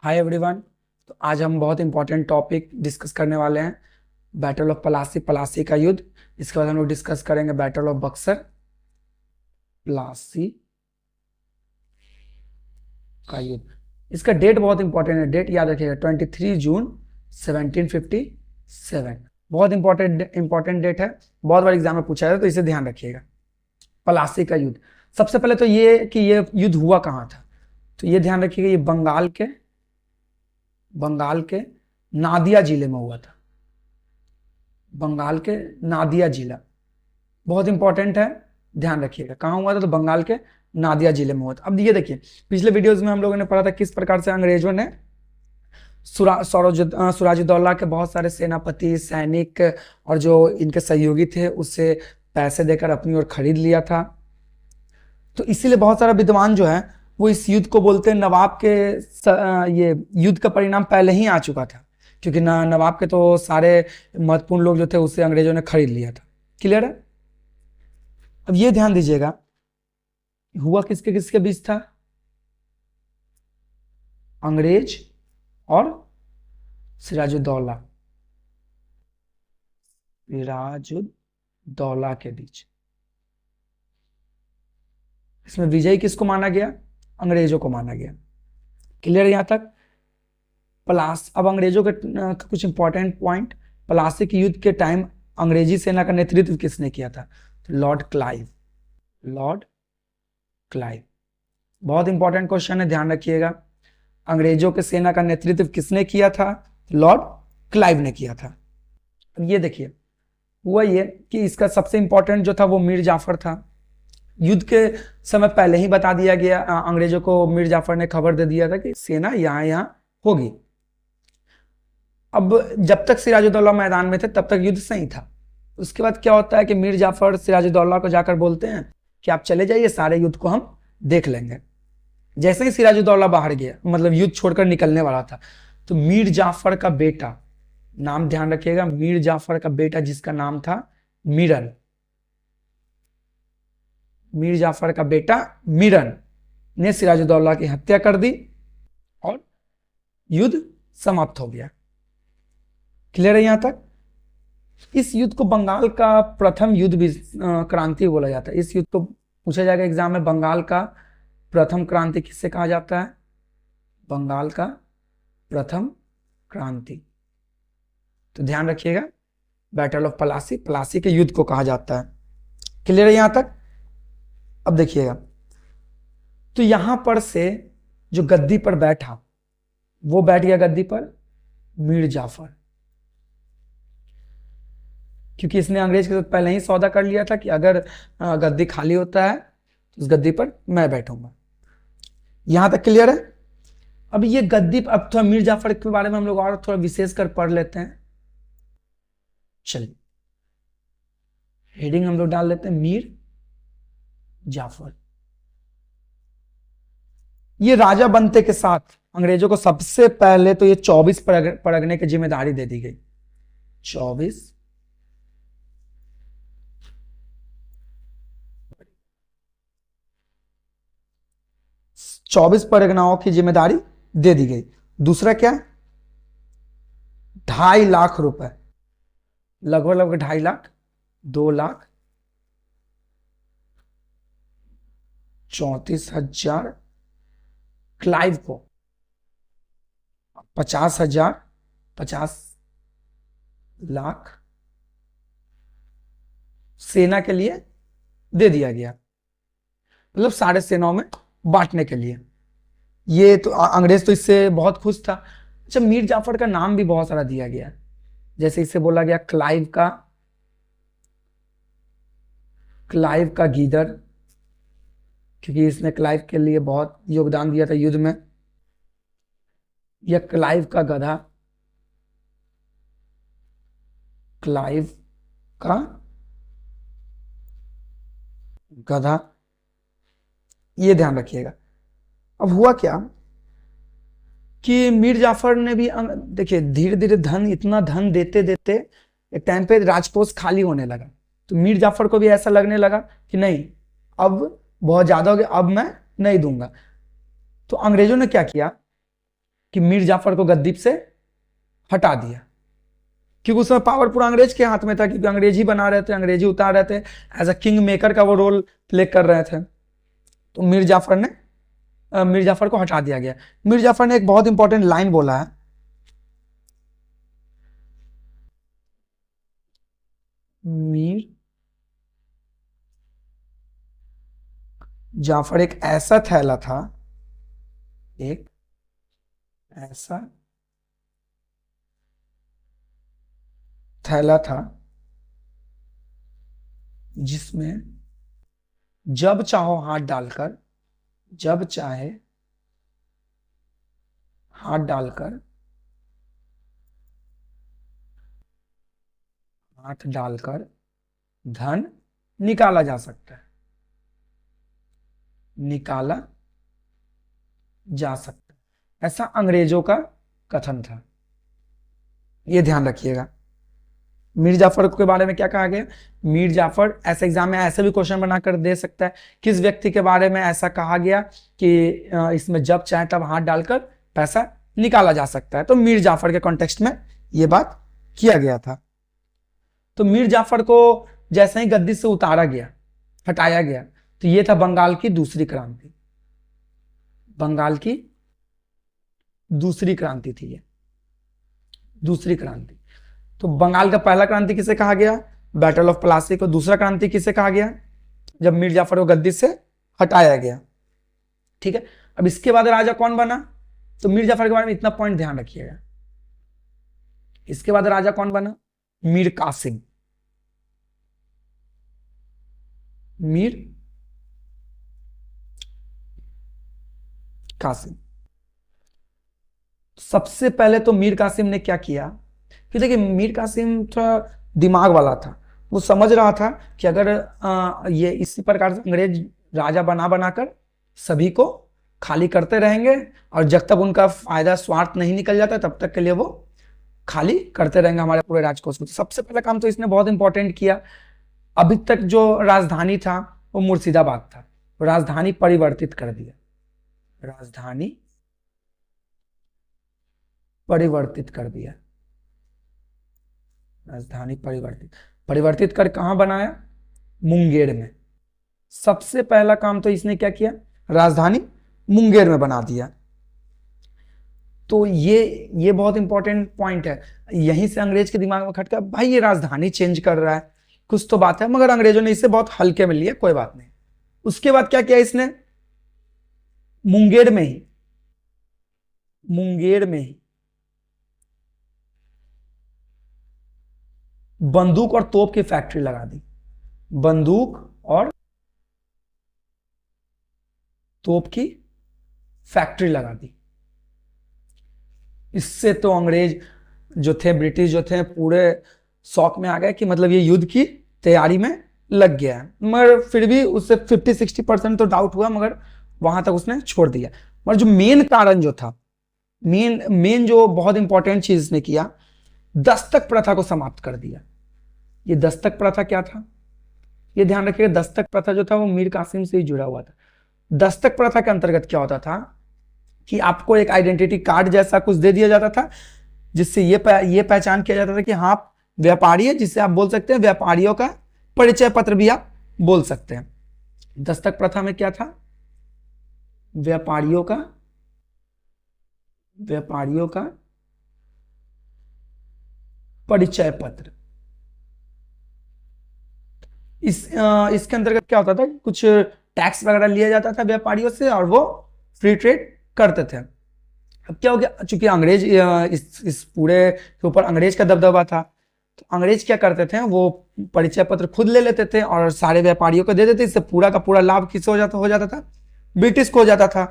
Hi everyone. तो आज हम बहुत इंपॉर्टेंट टॉपिक डिस्कस करने वाले हैं। बैटल ऑफ पलासी, पलासी का युद्ध। इसके बाद हम लोग डिस्कस करेंगे बैटल ऑफ बक्सर, प्लासी का युद्ध। इसका डेट बहुत इंपॉर्टेंट है, डेट याद रखिएगा 23 जून 1757। बहुत इंपॉर्टेंट डेट है, बहुत बार एग्जाम में पूछा है तो इसे ध्यान रखिएगा। पलासी का युद्ध, सबसे पहले तो ये कि ये युद्ध हुआ कहाँ था, तो ये ध्यान रखिएगा ये बंगाल के नादिया जिले में हुआ था। बंगाल के नादिया जिला बहुत इंपॉर्टेंट है, ध्यान रखिएगा कहाँ हुआ था, तो बंगाल के नादिया जिले में हुआ था। अब ये देखिए, पिछले वीडियोस में हम लोगों ने पढ़ा था किस प्रकार से अंग्रेजों ने सुराजुद्दौला के बहुत सारे सेनापति, सैनिक और जो इनके सहयोगी थे उससे पैसे देकर अपनी ओर खरीद लिया था। तो इसीलिए बहुत सारा विद्वान जो है वो इस युद्ध को बोलते हैं नवाब के ये युद्ध का परिणाम पहले ही आ चुका था, क्योंकि नवाब के तो सारे महत्वपूर्ण लोग जो थे उसे अंग्रेजों ने खरीद लिया था। क्लियर है? अब ये ध्यान दीजिएगा, हुआ किसके किसके बीच था? अंग्रेज और सिराजुद्दौला, सिराजुद्दौला के बीच। इसमें विजयी किसको माना गया? अंग्रेजों को माना गया। क्लियर यहां तक? अब अंग्रेजों के कुछ इंपॉर्टेंट पॉइंट। प्लासी के युद्ध के टाइम अंग्रेजी सेना का नेतृत्व किसने किया था? तो लॉर्ड क्लाइव। बहुत इंपॉर्टेंट क्वेश्चन है, ध्यान रखिएगा। अंग्रेजों के सेना का नेतृत्व किसने किया था? लॉर्ड क्लाइव ने किया था। अब ये देखिए, हुआ ये कि इसका सबसे इंपॉर्टेंट जो था वो मीर जाफर था। युद्ध के समय पहले ही बता दिया गया, अंग्रेजों को मीर जाफर ने खबर दे दिया था कि सेना यहाँ होगी। अब जब तक सिराजुद्दौला मैदान में थे तब तक युद्ध सही था। उसके बाद क्या होता है कि मीर जाफर सिराजुद्दौला को जाकर बोलते हैं कि आप चले जाइए, सारे युद्ध को हम देख लेंगे। जैसे ही सिराजुद्दौला बाहर गया, मतलब युद्ध छोड़कर निकलने वाला था, तो मीर जाफर का बेटा, नाम ध्यान रखिएगा, मीर जाफर का बेटा जिसका नाम था मीरन, मीर जाफर का बेटा मीरन ने सिराजुद्दौला की हत्या कर दी और युद्ध समाप्त हो गया। क्लियर है यहां तक? इस युद्ध को बंगाल का प्रथम युद्ध भी क्रांति बोला जाता है। इस युद्ध को पूछा जाएगा एग्जाम में, बंगाल का प्रथम क्रांति किससे कहा जाता है? बंगाल का प्रथम क्रांति। तो ध्यान रखिएगा, बैटल ऑफ पलासी, पलासी के युद्ध को कहा जाता है। क्लियर है यहां तक? अब देखिएगा, तो यहां पर से जो गद्दी पर बैठा वो बैठ गया गद्दी पर मीर जाफर, क्योंकि इसने अंग्रेज के साथ पहले ही सौदा कर लिया था कि अगर गद्दी खाली होता है तो उस गद्दी पर मैं बैठूंगा। यहां तक क्लियर है? अब ये गद्दी, अब थोड़ा मीर जाफर के बारे में हम लोग और थोड़ा विशेष कर पढ़ लेते हैं। चलिए, हेडिंग हम लोग डाल लेते हैं मीर जाफर। ये राजा बनते के साथ अंग्रेजों को सबसे पहले तो ये 24 परगने की जिम्मेदारी दे दी गई। 24 परगनाओं की जिम्मेदारी दे दी गई। दूसरा क्या? 2.5 लाख रुपए, लगभग 2.5 लाख, 2,34,000 क्लाइव को, 50,000, 50 लाख सेना के लिए दे दिया गया, मतलब सारे सेनाओं में बांटने के लिए। ये तो अंग्रेज तो इससे बहुत खुश था। अच्छा, मीर जाफर का नाम भी बहुत सारा दिया गया, जैसे इसे बोला गया क्लाइव का गीदड़, क्योंकि इसने क्लाइव के लिए बहुत योगदान दिया था युद्ध में। या क्लाइव का गधा, क्लाइव का गधा, ये ध्यान रखिएगा। अब हुआ क्या कि मीर जाफर ने भी, देखिए धीरे धीरे इतना धन देते देते एक टाइम पे राजकोष खाली होने लगा। तो मीर जाफर को भी ऐसा लगने लगा कि नहीं, अब बहुत ज्यादा हो गया, अब मैं नहीं दूंगा। तो अंग्रेजों ने क्या किया कि मीर जाफर को गद्दी से हटा दिया, क्योंकि उस समय पावर पूरा अंग्रेज के हाथ में था, क्योंकि अंग्रेज ही बना रहे थे, अंग्रेजी उतार रहे थे, एज अ किंग मेकर का वो रोल प्ले कर रहे थे। तो मीर जाफर को हटा दिया गया। मीर जाफर ने एक बहुत इंपॉर्टेंट लाइन बोला है, मीर जाफर एक ऐसा थैला था, एक ऐसा थैला था जिसमें जब चाहो हाथ डालकर, जब चाहे हाथ डालकर, हाथ डालकर धन निकाला जा सकता है, निकाला जा सकता है, ऐसा अंग्रेजों का कथन था। यह ध्यान रखिएगा। मीर जाफर के बारे में क्या कहा गया? मीर जाफर ऐसे एग्जाम में ऐसे भी क्वेश्चन बनाकर दे सकता है, किस व्यक्ति के बारे में ऐसा कहा गया कि इसमें जब चाहे तब हाथ डालकर पैसा निकाला जा सकता है। तो मीर जाफर के कॉन्टेक्स्ट में यह बात किया गया था। तो मीर जाफर को जैसे ही गद्दी से उतारा गया, हटाया गया, तो यह था बंगाल की दूसरी क्रांति। बंगाल की दूसरी क्रांति थी ये, दूसरी क्रांति। तो बंगाल का पहला क्रांति किसे कहा गया? बैटल ऑफ प्लासी को। दूसरा क्रांति किसे कहा गया? जब मीर जाफर को गद्दी से हटाया गया। ठीक है, अब इसके बाद राजा कौन बना? तो मीर जाफर के बारे में इतना पॉइंट ध्यान रखिएगा, इसके बाद राजा कौन बना? मीर कासिम। मीर कासिम। सबसे पहले तो मीर कासिम ने क्या किया कि देखिए, मीर कासिम थोड़ा दिमाग वाला था। वो समझ रहा था कि अगर ये इसी प्रकार से अंग्रेज राजा बना बनाकर सभी को खाली करते रहेंगे और जब तक उनका फायदा स्वार्थ नहीं निकल जाता तब तक के लिए वो खाली करते रहेंगे हमारे पूरे राजकोष को। तो सबसे पहला काम तो इसने बहुत इंपॉर्टेंट किया। अभी तक जो राजधानी था वो मुर्शिदाबाद था, राजधानी परिवर्तित कर दिया। राजधानी परिवर्तित कर दिया, राजधानी परिवर्तित कर कहां बनाया? मुंगेर में। सबसे पहला काम तो इसने क्या किया? राजधानी मुंगेर में बना दिया। तो ये बहुत इंपॉर्टेंट पॉइंट है। यहीं से अंग्रेज के दिमाग में खटका, भाई ये राजधानी चेंज कर रहा है, कुछ तो बात है। मगर अंग्रेजों ने इसे बहुत हल्के में लिया, कोई बात नहीं। उसके बाद क्या किया इसने? मुंगेर में ही बंदूक और तोप की फैक्ट्री लगा दी। बंदूक और तोप की फैक्ट्री लगा दी। इससे तो अंग्रेज जो थे, ब्रिटिश जो थे, पूरे शौक में आ गए कि मतलब ये युद्ध की तैयारी में लग गया है। मगर फिर भी उससे 50-60% तो डाउट हुआ, मगर वहां तक उसने छोड़ दिया। मगर जो मेन कारण जो था, मेन जो बहुत इंपॉर्टेंट चीज इसने किया, दस्तक प्रथा को समाप्त कर दिया। ये दस्तक प्रथा क्या था? ये ध्यान रखिएगा, दस्तक प्रथा जो था वो मीर कासिम से ही जुड़ा हुआ था। दस्तक प्रथा के अंतर्गत क्या होता था कि आपको एक आइडेंटिटी कार्ड जैसा कुछ दे दिया जाता था, जिससे ये पहचान किया जाता था कि हाँ आप व्यापारी है, जिससे आप बोल सकते हैं व्यापारियों का परिचय पत्र भी आप बोल सकते हैं। दस्तक प्रथा में क्या था? व्यापारियों का परिचय पत्र। इसके अंतर्गत क्या होता था? कुछ टैक्स वगैरह लिया जाता था व्यापारियों से और वो फ्री ट्रेड करते थे। अब क्या हो गया, चूंकि अंग्रेज इस पूरे के ऊपर अंग्रेज का दबदबा था, तो अंग्रेज क्या करते थे, वो परिचय पत्र खुद ले लेते थे और सारे व्यापारियों को दे देते। इससे पूरा का पूरा लाभ किसे हो जाता था? ब्रिटिश को हो जाता था।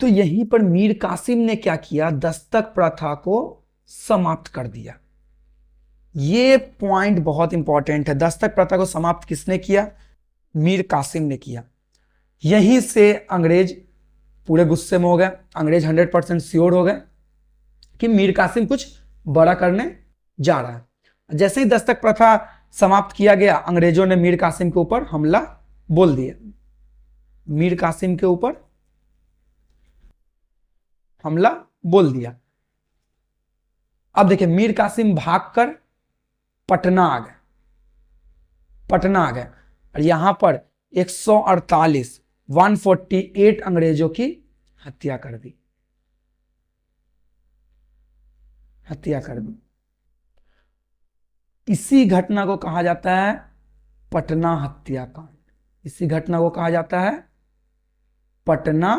तो यहीं पर मीर कासिम ने क्या किया? दस्तक प्रथा को समाप्त कर दिया। ये पॉइंट बहुत इंपॉर्टेंट है। दस्तक प्रथा को समाप्त किसने किया? मीर कासिम ने किया। यहीं से अंग्रेज पूरे गुस्से में हो गए। अंग्रेज 100% श्योर हो गए कि मीर कासिम कुछ बड़ा करने जा रहा है। जैसे ही दस्तक प्रथा समाप्त किया गया, अंग्रेजों ने मीर कासिम के ऊपर हमला बोल दिया। मीर कासिम के ऊपर हमला बोल दिया। अब देखिए मीर कासिम भागकर पटना आ गए, पटना आ गए और यहां पर 148 अंग्रेजों की हत्या कर दी, हत्या कर दी। इसी घटना को कहा जाता है पटना हत्याकांड। इसी घटना को कहा जाता है पटना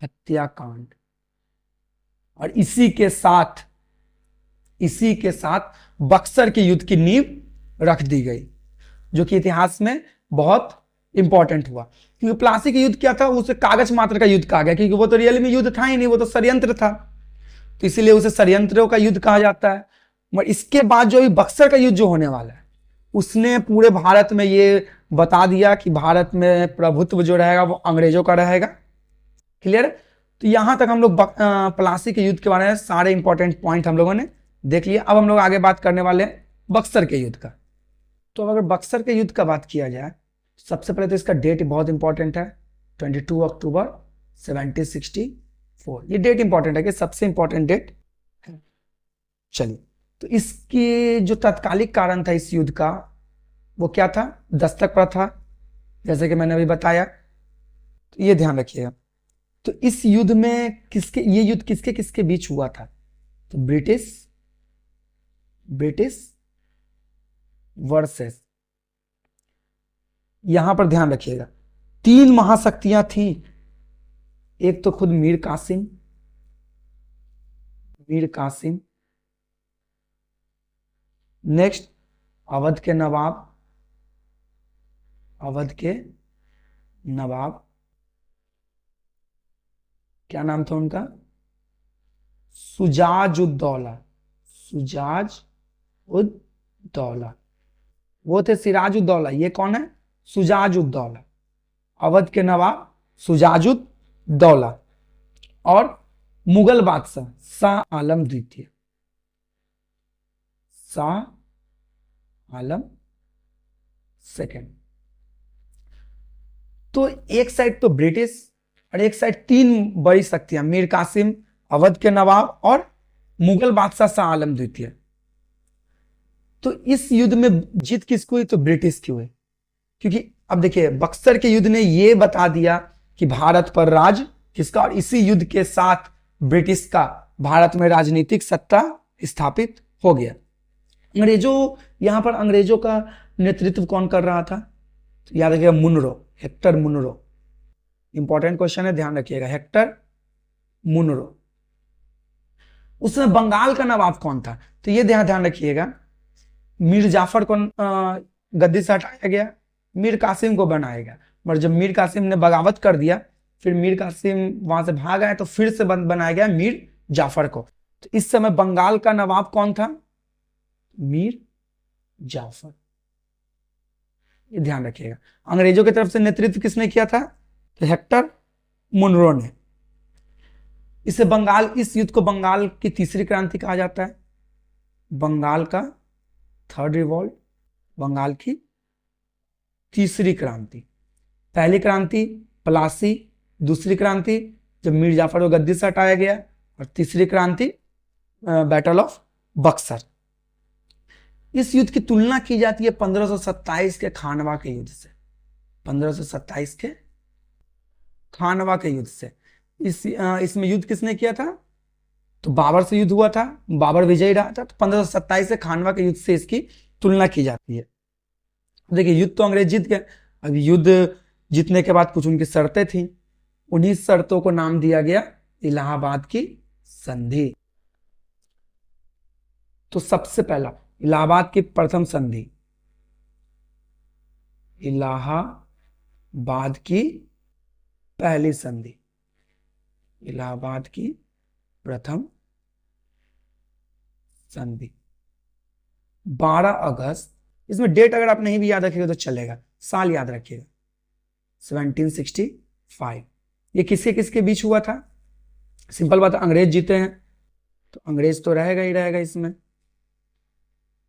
हत्याकांड। और इसी के साथ बक्सर के युद्ध की नींव रख दी गई, जो कि इतिहास में बहुत इंपॉर्टेंट हुआ। क्योंकि प्लासी का युद्ध क्या था, उसे कागज मात्र का युद्ध कहा गया, क्योंकि वो तो रियल में युद्ध था ही नहीं, वो तो षड्यंत्र था, तो इसीलिए उसे षड्यंत्रों का युद्ध कहा जाता है। मगर इसके बाद जो बक्सर का युद्ध जो होने वाला है, उसने पूरे भारत में ये बता दिया कि भारत में प्रभुत्व जो रहेगा वो अंग्रेजों का रहेगा। क्लियर? तो यहां तक हम लोग प्लासी के युद्ध के बारे में सारे इंपॉर्टेंट पॉइंट हम लोगों ने देख लिया। अब हम लोग आगे बात करने वाले हैं बक्सर के युद्ध का। तो अगर बक्सर के युद्ध का बात किया जाए, सबसे पहले तो इसका डेट बहुत इंपॉर्टेंट है, 22 अक्टूबर 1764। ये डेट इंपॉर्टेंट है कि सबसे इंपॉर्टेंट डेट है। चलिए, तो इसकी जो तत्कालिक कारण था इस युद्ध का, वो क्या था? दस्तक प्रथा, जैसे कि मैंने अभी बताया। तो ये ध्यान रखिएगा। तो इस युद्ध में ये युद्ध किसके किसके बीच हुआ था? तो ब्रिटिश वर्सेस, यहां पर ध्यान रखिएगा, 3 महाशक्तियां थी। एक तो खुद मीर कासिम, नेक्स्ट अवध के नवाब, क्या नाम था उनका? सुजाज-उद-दौला। वो थे सिराज-उद-दौला। ये कौन है? सुजाज-उद-दौला। अवध के नवाब सुजाज-उद-दौला और मुगल बादशाह शाह आलम द्वितीय, शाह आलम सेकंड। तो एक साइड तो ब्रिटिश और एक साइड 3 बड़ी शक्तियां, मीर कासिम, अवध के नवाब और मुगल बादशाह शाह आलम द्वितीय। तो इस युद्ध में जीत किसको हुई? तो ब्रिटिश की हुई। क्योंकि अब देखिए बक्सर के युद्ध ने यह बता दिया कि भारत पर राज किसका, और इसी युद्ध के साथ ब्रिटिश का भारत में राजनीतिक सत्ता स्थापित हो गया। यहां पर अंग्रेजों का नेतृत्व कौन कर रहा था? तो याद रखिएगा, हेक्टर मुनरो। इंपॉर्टेंट क्वेश्चन है, ध्यान रखिएगा, हेक्टर मुनरो। उसमें बंगाल का नवाब कौन था? तो ये ध्यान रखिएगा, मीर जाफर को गद्दी से हटाया गया, मीर कासिम को बनाया गया। मगर जब मीर कासिम ने बगावत कर दिया, फिर मीर कासिम वहां से भाग आए, तो फिर से बनाया गया मीर जाफर को। तो इस समय बंगाल का नवाब कौन था? मीर जाफर। ये ध्यान रखिएगा। अंग्रेजों की तरफ से नेतृत्व किसने किया था? तो हेक्टर मुनरो ने। इस युद्ध को बंगाल की तीसरी क्रांति कहा जाता है। बंगाल का थर्ड रिवॉल्ट, बंगाल की तीसरी क्रांति। पहली क्रांति प्लासी, दूसरी क्रांति जब मीर जाफर को गद्दी से हटाया गया, और तीसरी क्रांति बैटल ऑफ बक्सर। इस युद्ध की तुलना की जाती है 1527 के खानवा के युद्ध से। 1527 के खानवा के युद्ध से। इसमें युद्ध किसने किया था? तो बाबर से युद्ध हुआ था, बाबर विजयी रहा था। तो 1527 से खानवा के युद्ध से इसकी तुलना की जाती है। देखिए युद्ध तो अंग्रेज जीत गए। अब युद्ध जीतने के बाद कुछ उनकी शर्तें थी, उन्हीं शर्तों को नाम दिया गया इलाहाबाद की संधि। तो सबसे पहला इलाहाबाद की प्रथम संधि, इलाहाबाद की पहली संधि, इलाहाबाद की प्रथम संधि 12 अगस्त। इसमें डेट अगर आप नहीं भी याद रखिएगा तो चलेगा, साल याद रखिएगा, 1765। ये किसके किसके बीच हुआ था? सिंपल बात है, अंग्रेज जीते हैं तो अंग्रेज तो रहेगा ही रहेगा इसमें,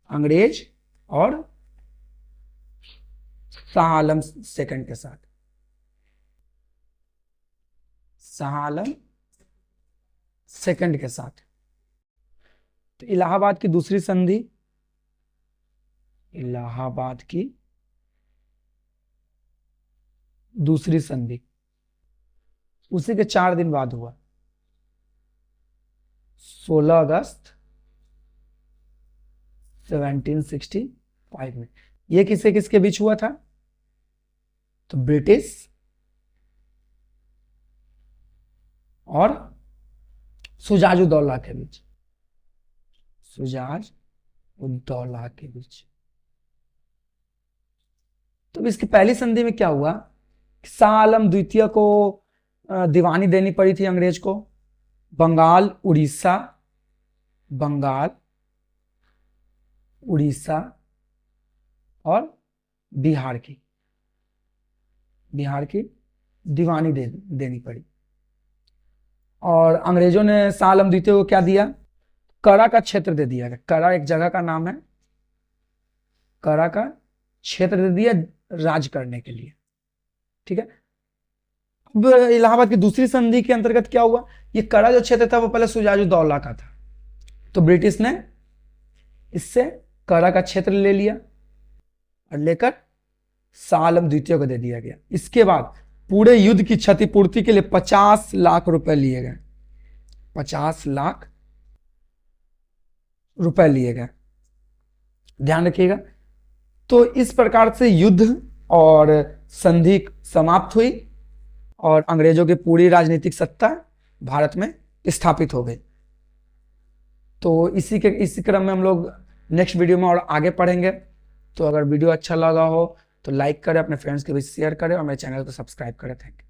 अंग्रेज और शाह आलम सेकंड के साथ। शाह आलम सेकंड के साथ। तो इलाहाबाद की दूसरी संधि, इलाहाबाद की दूसरी संधि उसी के 4 दिन बाद हुआ, 16 अगस्त 1765 में। यह किससे किसके बीच हुआ था? तो ब्रिटिश और शुजाउद्दौला के बीच, शुजाउद्दौला के बीच। तो इसकी पहली संधि में क्या हुआ? शाह आलम द्वितीय को दीवानी देनी पड़ी थी अंग्रेज को, बंगाल, उड़ीसा और बिहार की दीवानी देनी पड़ी। और अंग्रेजों ने शाह आलम द्वितीय को क्या दिया? करा का क्षेत्र दे दिया। करा एक जगह का नाम है, करा का क्षेत्र दे दिया राज करने के लिए। ठीक है। अब इलाहाबाद की दूसरी संधि के अंतर्गत क्या हुआ? ये करा जो क्षेत्र था वो पहले शुजाउद्दौला का था, तो ब्रिटिश ने इससे करा का क्षेत्र ले लिया और लेकर शाह आलम द्वितीय को दे दिया गया। इसके बाद पूरे युद्ध की क्षतिपूर्ति के लिए 50 लाख रुपए लिए गए, 50 लाख रुपए लिए गए, ध्यान रखिएगा। तो इस प्रकार से युद्ध और संधि समाप्त हुई और अंग्रेजों की पूरी राजनीतिक सत्ता भारत में स्थापित हो गई। तो इसी क्रम में हम लोग नेक्स्ट वीडियो में और आगे पढ़ेंगे। तो अगर वीडियो अच्छा लगा हो तो लाइक करें, अपने फ्रेंड्स के बीच शेयर करें और मेरे चैनल को सब्सक्राइब करें। Thank you.